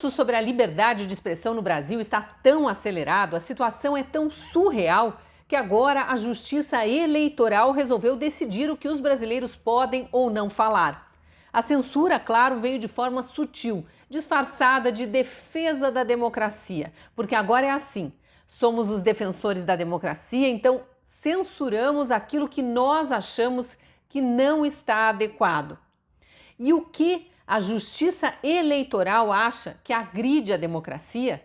Sobre a liberdade de expressão no Brasil está tão acelerado, a situação é tão surreal que agora a Justiça Eleitoral resolveu decidir o que os brasileiros podem ou não falar. A censura, claro, veio de forma sutil, disfarçada de defesa da democracia, porque agora é assim: somos os defensores da democracia, então censuramos aquilo que nós achamos que não está adequado. E o que a Justiça Eleitoral acha que agride a democracia?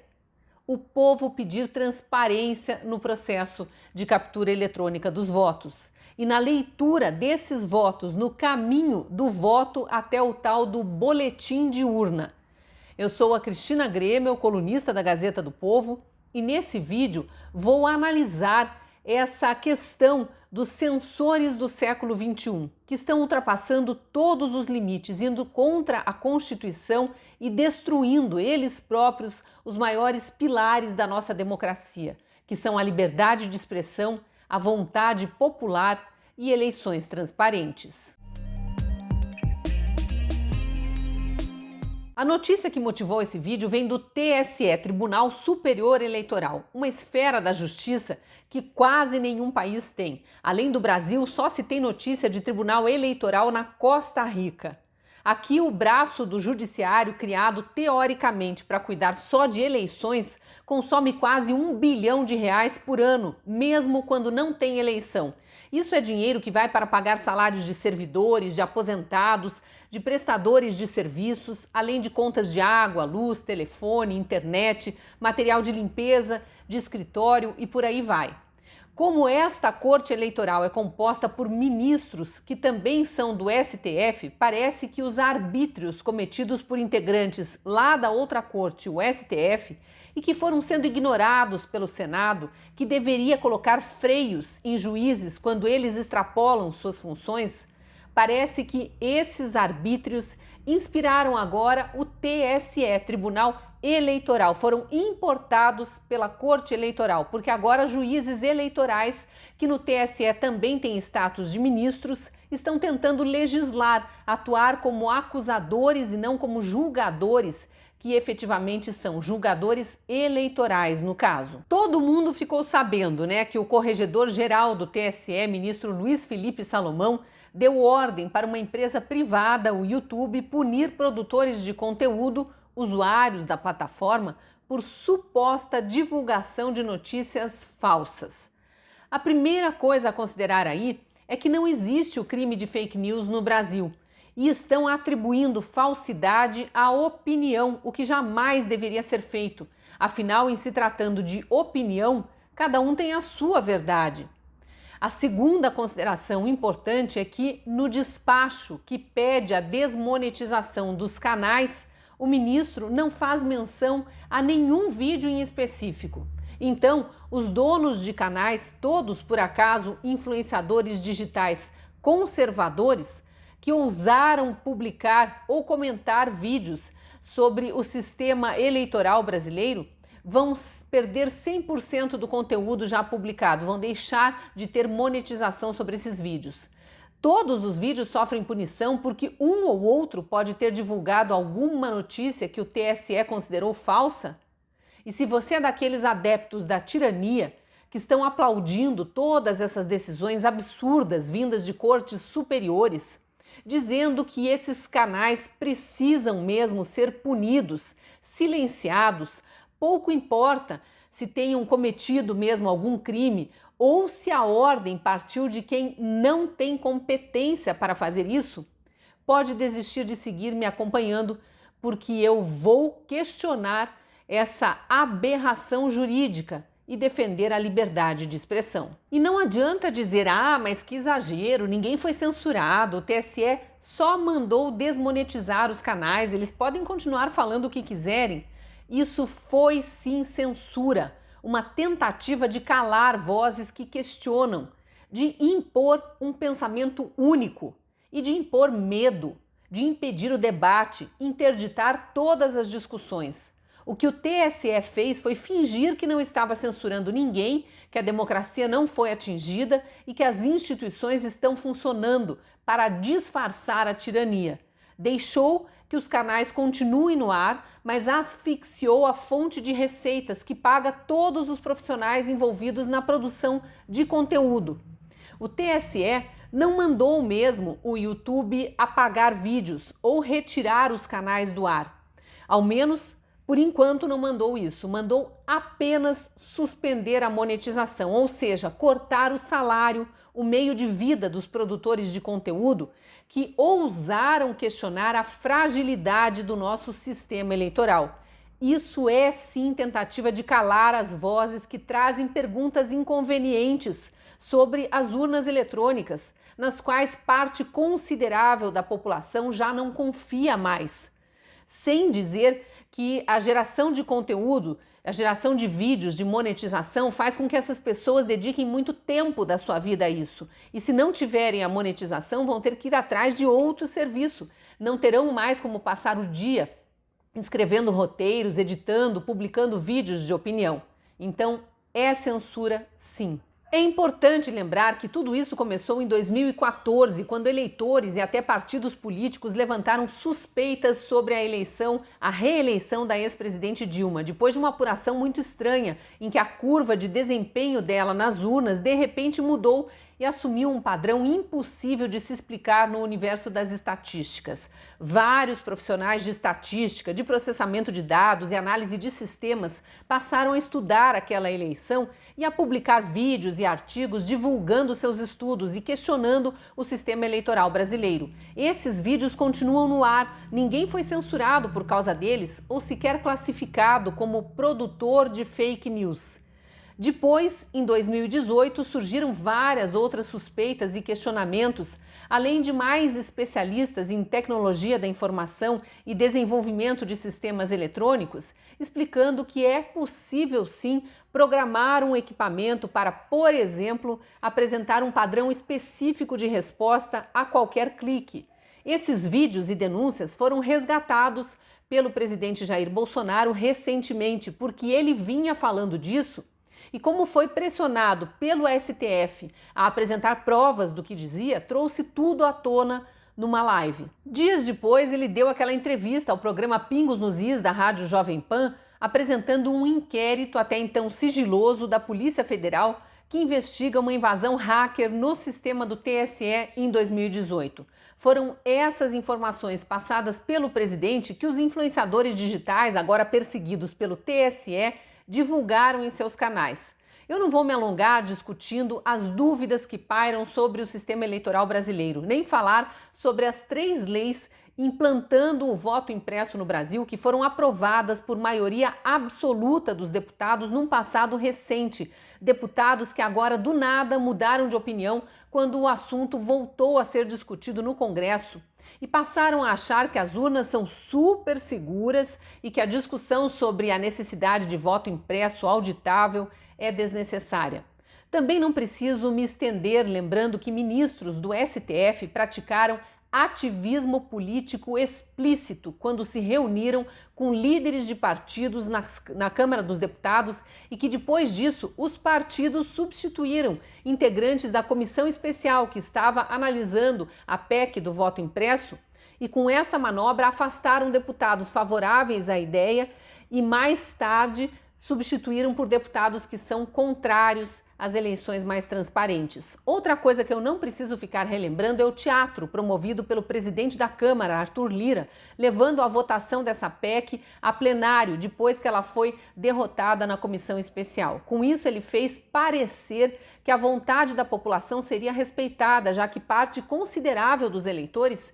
O povo pedir transparência no processo de captura eletrônica dos votos e na leitura desses votos no caminho do voto até o tal do boletim de urna. Eu sou a Cristina Grêmio, colunista da Gazeta do Povo, e nesse vídeo vou analisar essa questão dos censores do século XXI, que estão ultrapassando todos os limites, indo contra a Constituição e destruindo eles próprios os maiores pilares da nossa democracia, que são a liberdade de expressão, a vontade popular e eleições transparentes. A notícia que motivou esse vídeo vem do TSE, Tribunal Superior Eleitoral, uma esfera da justiça que quase nenhum país tem. Além do Brasil, só se tem notícia de tribunal eleitoral na Costa Rica. Aqui, o braço do judiciário, criado teoricamente para cuidar só de eleições, consome quase R$ 1 bilhão por ano, mesmo quando não tem eleição. Isso é dinheiro que vai para pagar salários de servidores, de aposentados, de prestadores de serviços, além de contas de água, luz, telefone, internet, material de limpeza, de escritório e por aí vai. Como esta corte eleitoral é composta por ministros que também são do STF, parece que os arbítrios cometidos por integrantes lá da outra corte, o STF, e que foram sendo ignorados pelo Senado, que deveria colocar freios em juízes quando eles extrapolam suas funções, parece que esses arbítrios inspiraram agora o TSE, Tribunal Eleitoral, foram importados pela Corte Eleitoral, porque agora juízes eleitorais, que no TSE também têm status de ministros, estão tentando legislar, atuar como acusadores e não como julgadores, que efetivamente são julgadores eleitorais no caso. Todo mundo ficou sabendo, que o corregedor-geral do TSE, ministro Luiz Felipe Salomão, deu ordem para uma empresa privada, o YouTube, punir produtores de conteúdo, usuários da plataforma, por suposta divulgação de notícias falsas. A primeira coisa a considerar aí é que não existe o crime de fake news no Brasil e estão atribuindo falsidade à opinião, o que jamais deveria ser feito. Afinal, em se tratando de opinião, cada um tem a sua verdade. A segunda consideração importante é que, no despacho que pede a desmonetização dos canais, o ministro não faz menção a nenhum vídeo em específico. Então, os donos de canais, todos por acaso influenciadores digitais conservadores, que ousaram publicar ou comentar vídeos sobre o sistema eleitoral brasileiro, vão perder 100% do conteúdo já publicado, vão deixar de ter monetização sobre esses vídeos. Todos os vídeos sofrem punição porque um ou outro pode ter divulgado alguma notícia que o TSE considerou falsa? E se você é daqueles adeptos da tirania que estão aplaudindo todas essas decisões absurdas vindas de cortes superiores, dizendo que esses canais precisam mesmo ser punidos, silenciados, pouco importa se tenham cometido mesmo algum crime ou se a ordem partiu de quem não tem competência para fazer isso, pode desistir de seguir me acompanhando, porque eu vou questionar essa aberração jurídica e defender a liberdade de expressão. E não adianta dizer, mas que exagero, ninguém foi censurado, o TSE só mandou desmonetizar os canais, eles podem continuar falando o que quiserem. Isso foi sim censura, uma tentativa de calar vozes que questionam, de impor um pensamento único e de impor medo, de impedir o debate, interditar todas as discussões. O que o TSE fez foi fingir que não estava censurando ninguém, que a democracia não foi atingida e que as instituições estão funcionando para disfarçar a tirania. Deixou que os canais continuem no ar, mas asfixiou a fonte de receitas que paga todos os profissionais envolvidos na produção de conteúdo. O TSE não mandou mesmo o YouTube apagar vídeos ou retirar os canais do ar. Ao menos, por enquanto, não mandou isso. Mandou apenas suspender a monetização, ou seja, cortar o salário, o meio de vida dos produtores de conteúdo que ousaram questionar a fragilidade do nosso sistema eleitoral. Isso é sim tentativa de calar as vozes que trazem perguntas inconvenientes sobre as urnas eletrônicas, nas quais parte considerável da população já não confia mais. Sem dizer que a geração de conteúdo, a geração de vídeos, de monetização, faz com que essas pessoas dediquem muito tempo da sua vida a isso. E se não tiverem a monetização, vão ter que ir atrás de outro serviço. Não terão mais como passar o dia escrevendo roteiros, editando, publicando vídeos de opinião. Então, é censura, sim. É importante lembrar que tudo isso começou em 2014, quando eleitores e até partidos políticos levantaram suspeitas sobre a reeleição da ex-presidente Dilma, depois de uma apuração muito estranha, em que a curva de desempenho dela nas urnas de repente mudou e assumiu um padrão impossível de se explicar no universo das estatísticas. Vários profissionais de estatística, de processamento de dados e análise de sistemas passaram a estudar aquela eleição e a publicar vídeos e artigos divulgando seus estudos e questionando o sistema eleitoral brasileiro. Esses vídeos continuam no ar, ninguém foi censurado por causa deles ou sequer classificado como produtor de fake news. Depois, em 2018, surgiram várias outras suspeitas e questionamentos, além de mais especialistas em tecnologia da informação e desenvolvimento de sistemas eletrônicos, explicando que é possível sim programar um equipamento para, por exemplo, apresentar um padrão específico de resposta a qualquer clique. Esses vídeos e denúncias foram resgatados pelo presidente Jair Bolsonaro recentemente, porque ele vinha falando disso. E como foi pressionado pelo STF a apresentar provas do que dizia, trouxe tudo à tona numa live. Dias depois, ele deu aquela entrevista ao programa Pingos nos Is da Rádio Jovem Pan, apresentando um inquérito até então sigiloso da Polícia Federal que investiga uma invasão hacker no sistema do TSE em 2018. Foram essas informações passadas pelo presidente que os influenciadores digitais, agora perseguidos pelo TSE, divulgaram em seus canais. Eu não vou me alongar discutindo as dúvidas que pairam sobre o sistema eleitoral brasileiro, nem falar sobre as 3 leis implantando o voto impresso no Brasil que foram aprovadas por maioria absoluta dos deputados num passado recente. Deputados que agora do nada mudaram de opinião quando o assunto voltou a ser discutido no Congresso e passaram a achar que as urnas são super seguras e que a discussão sobre a necessidade de voto impresso auditável é desnecessária. Também não preciso me estender lembrando que ministros do STF praticaram ativismo político explícito quando se reuniram com líderes de partidos na Câmara dos Deputados e que depois disso os partidos substituíram integrantes da comissão especial que estava analisando a PEC do voto impresso e com essa manobra afastaram deputados favoráveis à ideia e mais tarde substituíram por deputados que são contrários às eleições mais transparentes. Outra coisa que eu não preciso ficar relembrando é o teatro promovido pelo presidente da Câmara, Arthur Lira, levando a votação dessa PEC a plenário depois que ela foi derrotada na comissão especial. Com isso, ele fez parecer que a vontade da população seria respeitada, já que parte considerável dos eleitores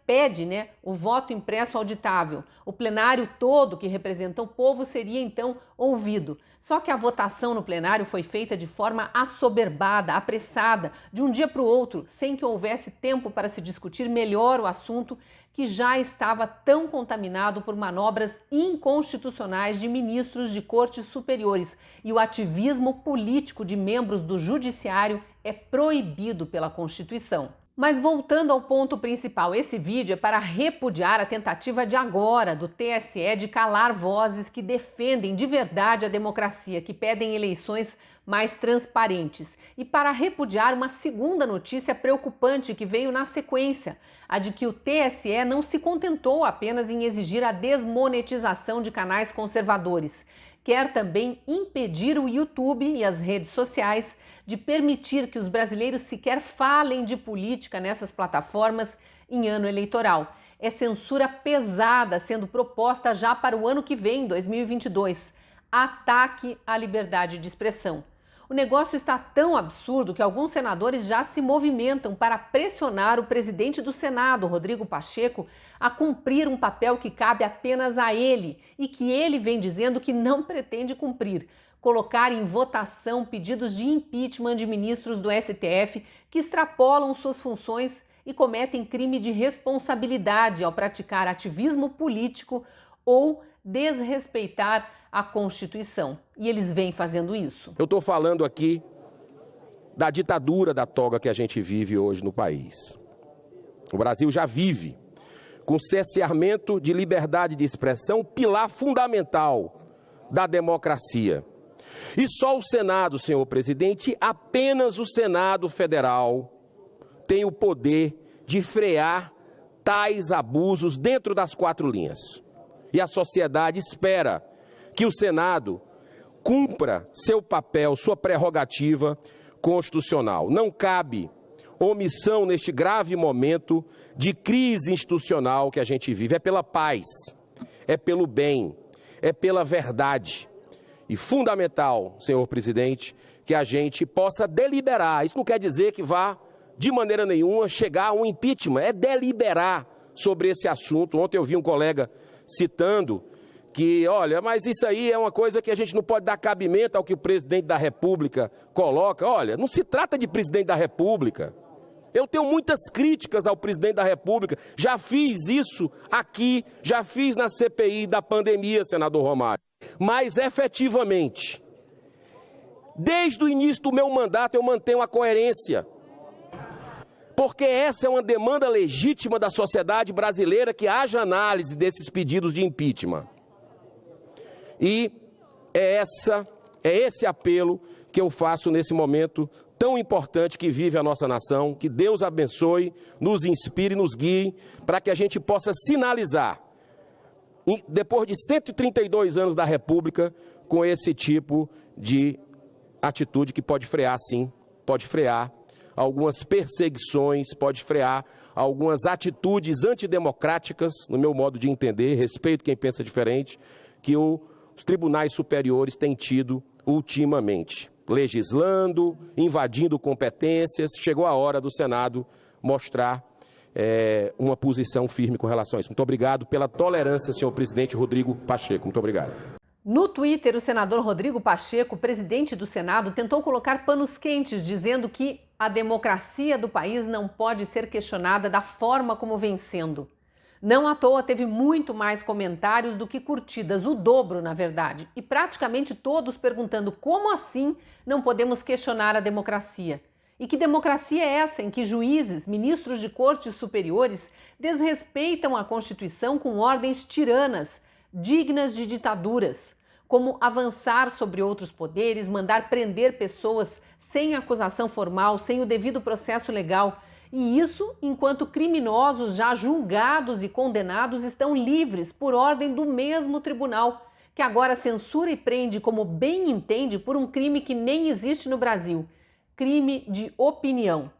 pede, o voto impresso auditável. O plenário todo, que representa o povo, seria então ouvido. Só que a votação no plenário foi feita de forma assoberbada, apressada, de um dia para o outro, sem que houvesse tempo para se discutir melhor o assunto que já estava tão contaminado por manobras inconstitucionais de ministros de cortes superiores. E o ativismo político de membros do judiciário é proibido pela Constituição. Mas voltando ao ponto principal, esse vídeo é para repudiar a tentativa de agora do TSE de calar vozes que defendem de verdade a democracia, que pedem eleições mais transparentes, e para repudiar uma segunda notícia preocupante que veio na sequência, a de que o TSE não se contentou apenas em exigir a desmonetização de canais conservadores, quer também impedir o YouTube e as redes sociais de permitir que os brasileiros sequer falem de política nessas plataformas em ano eleitoral. É censura pesada sendo proposta já para o ano que vem, 2022. Ataque à liberdade de expressão. O negócio está tão absurdo que alguns senadores já se movimentam para pressionar o presidente do Senado, Rodrigo Pacheco, a cumprir um papel que cabe apenas a ele e que ele vem dizendo que não pretende cumprir: colocar em votação pedidos de impeachment de ministros do STF que extrapolam suas funções e cometem crime de responsabilidade ao praticar ativismo político ou desrespeitar a Constituição. E eles vêm fazendo isso. Eu estou falando aqui da ditadura da toga que a gente vive hoje no país. O Brasil já vive com cerceamento de liberdade de expressão, pilar fundamental da democracia. E só o Senado, senhor presidente, apenas o Senado Federal tem o poder de frear tais abusos dentro das quatro linhas. E a sociedade espera que o Senado cumpra seu papel, sua prerrogativa constitucional. Não cabe omissão neste grave momento de crise institucional que a gente vive. É pela paz, é pelo bem, é pela verdade. E fundamental, senhor presidente, que a gente possa deliberar. Isso não quer dizer que vá, de maneira nenhuma, chegar a um impeachment. É deliberar sobre esse assunto. Ontem eu vi um colega citando que, olha, mas isso aí é uma coisa que a gente não pode dar cabimento ao que o presidente da República coloca. Olha, não se trata de presidente da República. Eu tenho muitas críticas ao presidente da República. Já fiz isso aqui, já fiz na CPI da pandemia, senador Romário. Mas, efetivamente, desde o início do meu mandato eu mantenho a coerência. Porque essa é uma demanda legítima da sociedade brasileira, que haja análise desses pedidos de impeachment. E é esse apelo que eu faço nesse momento tão importante que vive a nossa nação. Que Deus abençoe, nos inspire, nos guie, para que a gente possa sinalizar, depois de 132 anos da República, com esse tipo de atitude que pode frear, sim, pode frear algumas perseguições, pode frear algumas atitudes antidemocráticas, no meu modo de entender, respeito quem pensa diferente, que os tribunais superiores têm tido ultimamente, legislando, invadindo competências. Chegou a hora do Senado mostrar uma posição firme com relação a isso. Muito obrigado pela tolerância, senhor presidente Rodrigo Pacheco. Muito obrigado. No Twitter, o senador Rodrigo Pacheco, presidente do Senado, tentou colocar panos quentes, dizendo que a democracia do país não pode ser questionada da forma como vem sendo. Não à toa teve muito mais comentários do que curtidas, o dobro, na verdade, e praticamente todos perguntando como assim não podemos questionar a democracia. E que democracia é essa em que juízes, ministros de cortes superiores desrespeitam a Constituição com ordens tiranas, dignas de ditaduras, como avançar sobre outros poderes, mandar prender pessoas sem acusação formal, sem o devido processo legal. E isso enquanto criminosos já julgados e condenados estão livres por ordem do mesmo tribunal, que agora censura e prende como bem entende por um crime que nem existe no Brasil: crime de opinião.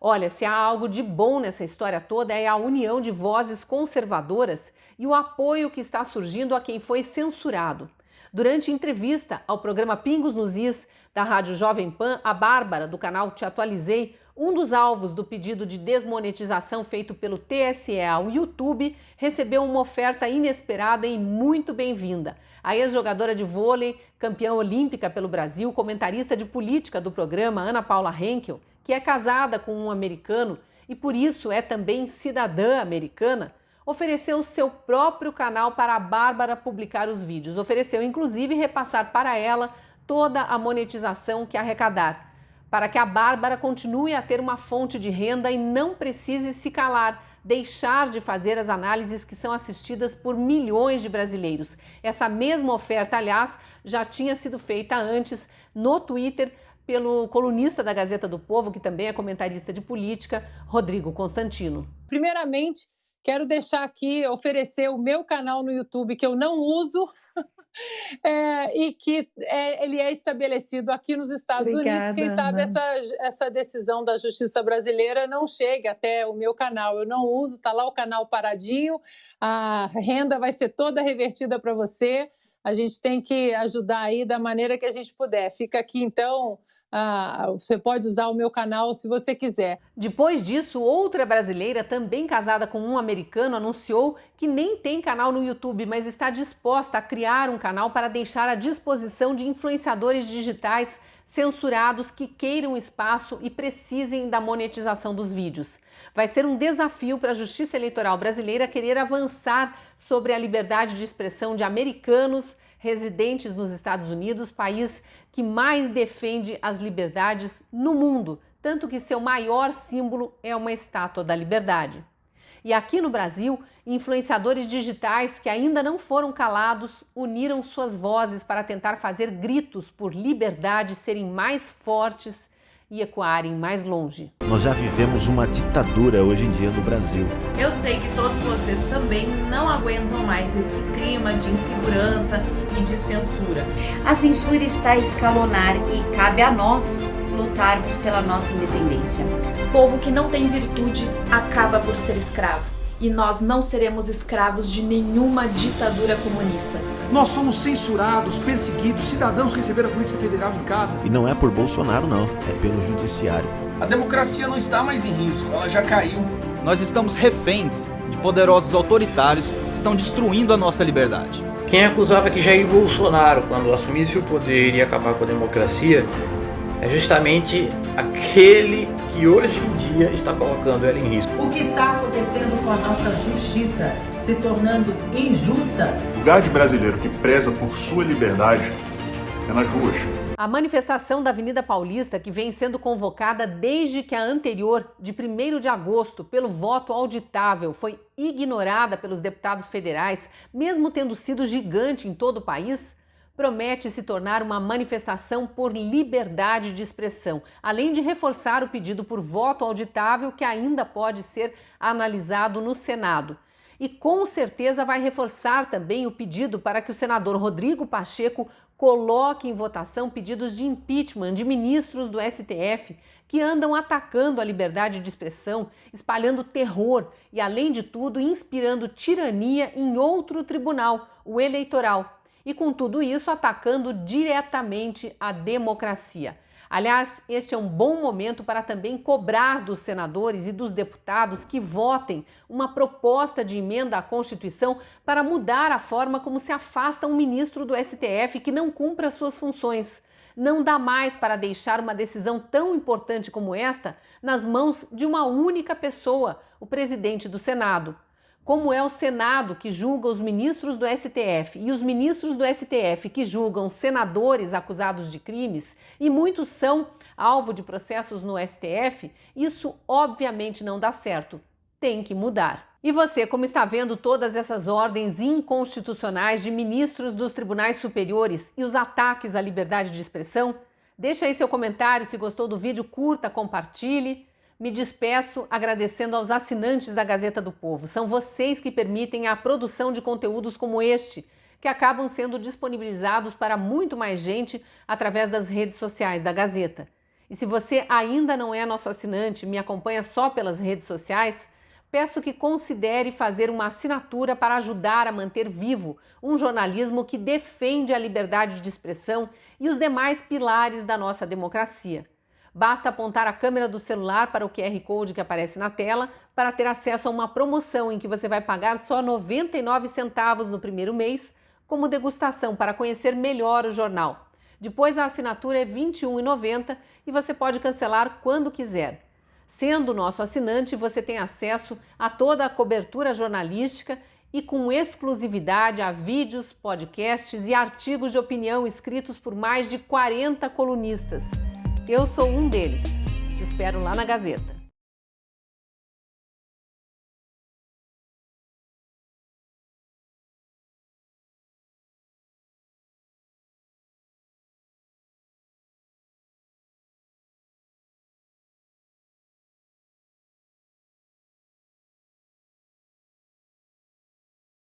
Olha, se há algo de bom nessa história toda é a união de vozes conservadoras e o apoio que está surgindo a quem foi censurado. Durante entrevista ao programa Pingos nos Is da Rádio Jovem Pan, a Bárbara, do canal Te Atualizei, um dos alvos do pedido de desmonetização feito pelo TSE ao YouTube, recebeu uma oferta inesperada e muito bem-vinda. A ex-jogadora de vôlei, campeã olímpica pelo Brasil, comentarista de política do programa, Ana Paula Henkel, que é casada com um americano e por isso é também cidadã americana, ofereceu seu próprio canal para a Bárbara publicar os vídeos. Ofereceu, inclusive, repassar para ela toda a monetização que arrecadar. para que a Bárbara continue a ter uma fonte de renda e não precise se calar, deixar de fazer as análises que são assistidas por milhões de brasileiros. Essa mesma oferta, aliás, já tinha sido feita antes no Twitter pelo colunista da Gazeta do Povo, que também é comentarista de política, Rodrigo Constantino. Primeiramente, quero deixar aqui, oferecer o meu canal no YouTube, que eu não uso, e que ele é estabelecido aqui nos Estados Unidos. Quem sabe essa decisão da Justiça brasileira não chegue até o meu canal. Eu não uso, está lá o canal paradinho, a renda vai ser toda revertida para você. A gente tem que ajudar aí da maneira que a gente puder. Fica aqui, então, você pode usar o meu canal se você quiser. Depois disso, outra brasileira, também casada com um americano, anunciou que nem tem canal no YouTube, mas está disposta a criar um canal para deixar à disposição de influenciadores digitais censurados que queiram espaço e precisem da monetização dos vídeos. Vai ser um desafio para a Justiça Eleitoral brasileira querer avançar sobre a liberdade de expressão de americanos residentes nos Estados Unidos, país que mais defende as liberdades no mundo, tanto que seu maior símbolo é uma estátua da liberdade. E aqui no Brasil, influenciadores digitais que ainda não foram calados uniram suas vozes para tentar fazer gritos por liberdade serem mais fortes e ecoarem mais longe. Nós já vivemos uma ditadura hoje em dia no Brasil. Eu sei que todos vocês também não aguentam mais esse clima de insegurança e de censura. A censura está a escalonar e cabe a nós lutarmos pela nossa independência. O povo que não tem virtude acaba por ser escravo. E nós não seremos escravos de nenhuma ditadura comunista. Nós somos censurados, perseguidos, cidadãos receberam a Polícia Federal em casa. E não é por Bolsonaro, não, é pelo judiciário. A democracia não está mais em risco, ela já caiu. Nós estamos reféns de poderosos autoritários que estão destruindo a nossa liberdade. Quem acusava que Jair Bolsonaro, quando assumisse o poder, iria acabar com a democracia, é justamente aquele que hoje em dia está colocando ela em risco. O que está acontecendo com a nossa justiça se tornando injusta? O lugar de brasileiro que preza por sua liberdade é nas ruas. A manifestação da Avenida Paulista, que vem sendo convocada desde que a anterior, de 1º de agosto, pelo voto auditável, foi ignorada pelos deputados federais, mesmo tendo sido gigante em todo o país, promete se tornar uma manifestação por liberdade de expressão, além de reforçar o pedido por voto auditável que ainda pode ser analisado no Senado. E com certeza vai reforçar também o pedido para que o senador Rodrigo Pacheco coloque em votação pedidos de impeachment de ministros do STF que andam atacando a liberdade de expressão, espalhando terror e, além de tudo, inspirando tirania em outro tribunal, o eleitoral. E com tudo isso atacando diretamente a democracia. Aliás, este é um bom momento para também cobrar dos senadores e dos deputados que votem uma proposta de emenda à Constituição para mudar a forma como se afasta um ministro do STF que não cumpra suas funções. Não dá mais para deixar uma decisão tão importante como esta nas mãos de uma única pessoa, o presidente do Senado. Como é o Senado que julga os ministros do STF e os ministros do STF que julgam senadores acusados de crimes, e muitos são alvo de processos no STF, isso obviamente não dá certo. Tem que mudar. E você, como está vendo todas essas ordens inconstitucionais de ministros dos tribunais superiores e os ataques à liberdade de expressão? Deixa aí seu comentário, se gostou do vídeo, curta, compartilhe. Me despeço agradecendo aos assinantes da Gazeta do Povo. São vocês que permitem a produção de conteúdos como este, que acabam sendo disponibilizados para muito mais gente através das redes sociais da Gazeta. E se você ainda não é nosso assinante, me acompanha só pelas redes sociais, peço que considere fazer uma assinatura para ajudar a manter vivo um jornalismo que defende a liberdade de expressão e os demais pilares da nossa democracia. Basta apontar a câmera do celular para o QR Code que aparece na tela para ter acesso a uma promoção em que você vai pagar só 99 centavos no primeiro mês como degustação para conhecer melhor o jornal. Depois a assinatura é R$ 21,90 e você pode cancelar quando quiser. Sendo nosso assinante, você tem acesso a toda a cobertura jornalística e com exclusividade a vídeos, podcasts e artigos de opinião escritos por mais de 40 colunistas. Eu sou um deles. Te espero lá na Gazeta.